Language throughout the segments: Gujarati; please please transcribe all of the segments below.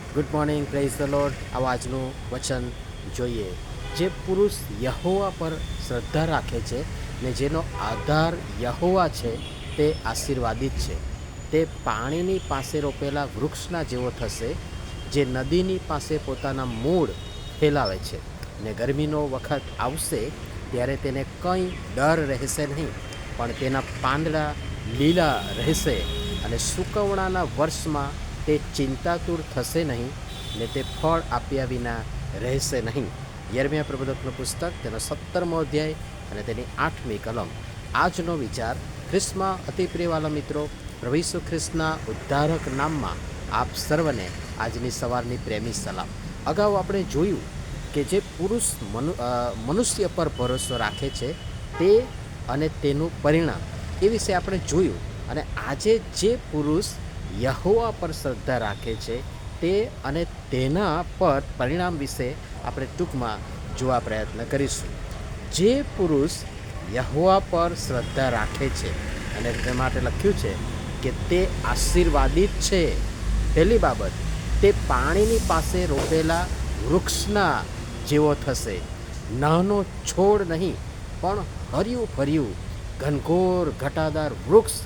Good morning, praise the lord. આવા આજનું વચન જોઈએ. જે પુરુષ યહોવા પર શ્રદ્ધા રાખે છે ને જેનો આધાર યહોવા છે તે આશીર્વાદિત છે. તે પાણીની પાસે રોપેલા વૃક્ષના જેવો થશે, જે નદીની પાસે પોતાના મૂળ ફેલાવે છે. ને ગરમીનો વખત આવશે ત્યારે તેને કંઈ ડર રહેશે નહીં, પણ તેના પાંદડા લીલા રહેશે, અને સૂકવણાના વર્ષમાં તે ચિંતાતુર થશે નહીં, ને તે ફળ આપ્યા વિના રહેશે નહીં. યર્મિયા પ્રબોધકનું પુસ્તક, તેનો 17મો અધ્યાય અને તેની 8મી કલમ. આજનો વિચાર. ખ્રિસ્તમાં અતિ પ્રિયવાલા મિત્રો, પ્રભુ ઈસુ ખ્રિસ્તના ઉદ્ધારક નામમાં આપ સર્વને આજની સવારની પ્રેમી સલામ. અગાઉ આપણે જોયું કે જે પુરુષ મનુષ્ય પર ભરોસો રાખે છે તે અને તેનું પરિણામ, એ વિશે આપણે જોયું. અને આજે જે પુરુષ યહોવા પર શ્રદ્ધા રાખે છે તે અને તેના પર પરિણામ વિશે આપણે ટૂંકમાં જોવા પ્રયત્ન કરીશું. જે પુરુષ યહોવા પર શ્રદ્ધા રાખે છે, અને તે માટે લખ્યું છે કે તે આશીર્વાદિત છે. પહેલી બાબત, તે પાણીની પાસે રોપેલા વૃક્ષના જેવો થશે. નાનો છોડ નહીં, પણ હર્યું ભર્યું ઘનઘોર ઘટાદાર વૃક્ષ,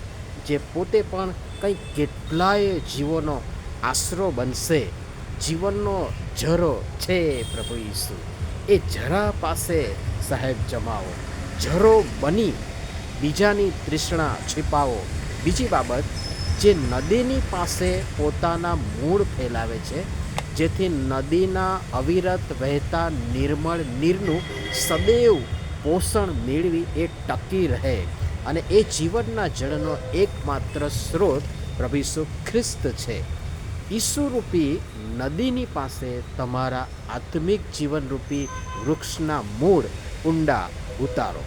જે પોતે પણ કંઈ કેટલાય જીવોનો આશરો બનશે. જીવનનો ઝરો છે પ્રભુ ઈસુ. એ ઝરા પાસે સાહેબ જમાવો, ઝરો બની બીજાની તૃષ્ણા छिपाવો. બીજી બાબત, જે નદીની પાસે પોતાના મૂળ ફેલાવે છે, જેથી નદીના અવિરત વહેતા નિર્મળ નીરનું સદૈવ પોષણ મેળવી એ ટકી રહે. અને એ જીવનના જળનો એકમાત્ર સ્ત્રોત પ્રભુ ઈસુ ખ્રિસ્ત છે. ઈસુરૂપી નદીની પાસે તમારા આત્મિક જીવનરૂપી વૃક્ષના મૂળ ઊંડા ઉતારો.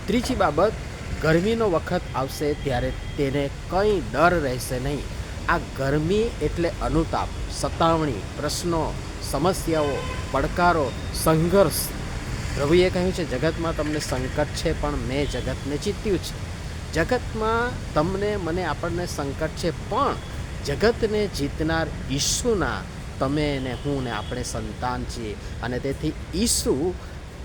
ત્રીજી બાબત, ગરમીનો વખત આવશે ત્યારે તેને કંઈ ડર રહેશે નહીં. આ ગરમી એટલે અનુતાપ, સતાવણી, પ્રશ્નો, સમસ્યાઓ, પડકારો, સંઘર્ષ. પ્રભુએ કહ્યું છે, જગતમાં તમને સંકટ છે, પણ મેં જગતને જીત્યું છે. જગતમાં તમને મને આપણને સંકટ છે, પણ જગતને જીતનાર ઈસુના તમે ને હું ને આપણે સંતાન છીએ. અને તેથી ઈસુ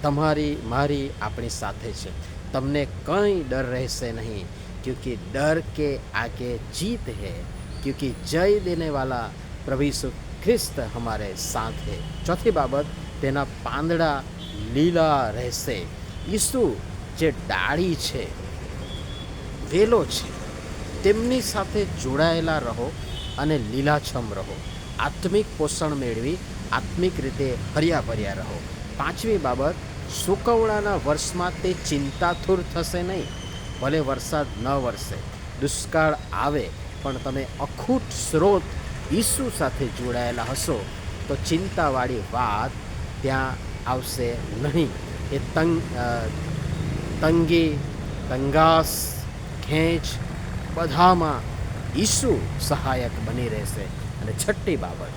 તમારી મારી આપણી સાથે છે. તમને કંઈ ડર રહેશે નહીં, ક્योंकि ડર કે આગે જીત है, क्योंकि जय देने वाला प्रभु यीशु ख्रिस्त हमारे साथ है. ચોથી બાબત, તેના પાંદડા લીલા રહેશે. ઈસુ જે ડાળી છે, વેલો છે, તેમની સાથે જોડાયેલા રહો અને લીલાછમ રહો. આત્મિક પોષણ મેળવી આત્મિક રીતે હર્યા ભર્યા રહો. પાંચમી બાબત, સૂકવણાના વર્ષમાં તે ચિંતાતુર થશે નહીં. ભલે વરસાદ ન વરસે, દુષ્કાળ આવે, પણ તમે અખૂટ સ્ત્રોત ઈસુ સાથે જોડાયેલા હશો તો ચિંતાવાળી વાત ત્યાં આવશે નહીં. એ તંગી, તંગાસ, ખેંચ બધામાં ઈસુ સહાયક બની રહેશે. અને છઠ્ઠી બાબત,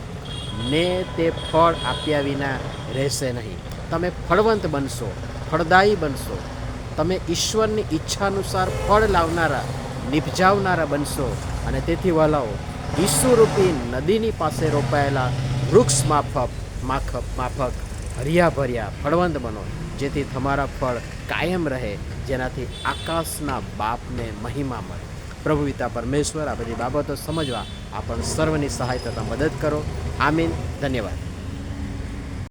ને તે ફળ આપ્યા વિના રહેશે નહીં. તમે ફળવંત બનશો, ફળદાયી બનશો. તમે ઈશ્વરની ઈચ્છાનુસાર ફળ લાવનારા, નિપજાવનારા બનશો. અને તેથી વહાલાઓ, ઈસુરૂપી નદીની પાસે રોપાયેલા વૃક્ષ માફક હર્યા ભર્યા ફળવંત બનો, જેથી તમારા ફળ કાયમ રહે, જેનાથી આકાશના બાપને મહિમા મળે. પ્રભુ પિતા પરમેશ્વર આ બધી બાબતો સમજવા આપણ સર્વની સહાયતા મદદ કરો. આમીન. ધન્યવાદ.